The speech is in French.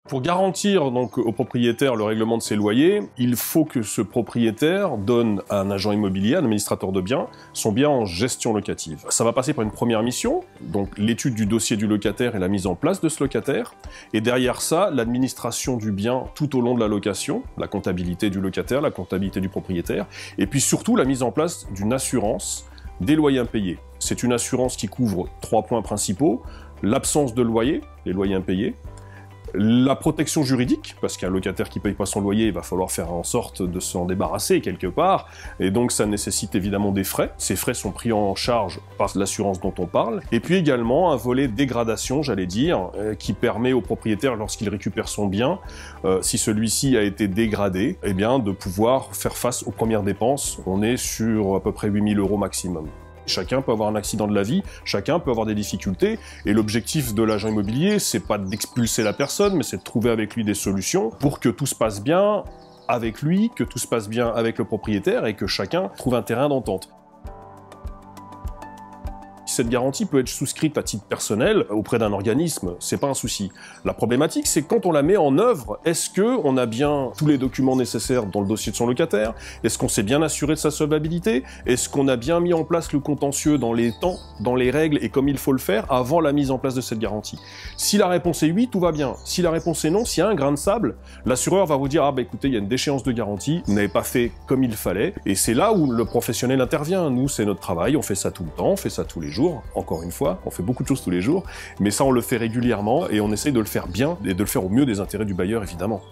Pour garantir donc au propriétaire le règlement de ses loyers, il faut que ce propriétaire donne à un agent immobilier, un administrateur de biens, son bien en gestion locative. Ça va passer par une première mission, donc l'étude du dossier du locataire et la mise en place de ce locataire, et derrière ça, l'administration du bien tout au long de la location, la comptabilité du locataire, la comptabilité du propriétaire, et puis surtout la mise en place d'une assurance des loyers impayés. C'est une assurance qui couvre 3 points principaux: l'absence de loyer, les loyers impayés, la protection juridique, parce qu'un locataire qui ne paye pas son loyer, il va falloir faire en sorte de s'en débarrasser quelque part, et donc ça nécessite évidemment des frais. Ces frais sont pris en charge par l'assurance dont on parle, et puis également un volet dégradation, j'allais dire, qui permet au propriétaire, lorsqu'il récupère son bien, si celui-ci a été dégradé, eh bien de pouvoir faire face aux premières dépenses. On est sur à peu près 8 000 € maximum. Chacun peut avoir un accident de la vie, chacun peut avoir des difficultés, et l'objectif de l'agent immobilier, c'est pas d'expulser la personne, mais c'est de trouver avec lui des solutions pour que tout se passe bien avec lui, que tout se passe bien avec le propriétaire, et que chacun trouve un terrain d'entente. Cette garantie peut être souscrite à titre personnel auprès d'un organisme, c'est pas un souci. La problématique, c'est quand on la met en œuvre, est-ce qu'on a bien tous les documents nécessaires dans le dossier de son locataire? Est-ce qu'on s'est bien assuré de sa solvabilité? Est-ce qu'on a bien mis en place le contentieux dans les temps, dans les règles et comme il faut le faire avant la mise en place de cette garantie? Si la réponse est oui, tout va bien. Si la réponse est non, s'il y a un grain de sable, l'assureur va vous dire: ah bah écoutez, il y a une déchéance de garantie, vous n'avez pas fait comme il fallait, et c'est là où le professionnel intervient. Nous, c'est notre travail, on fait ça tout le temps, on fait ça tous les jours. Encore une fois, on fait beaucoup de choses tous les jours, mais ça on le fait régulièrement et on essaye de le faire bien et de le faire au mieux des intérêts du bailleur évidemment.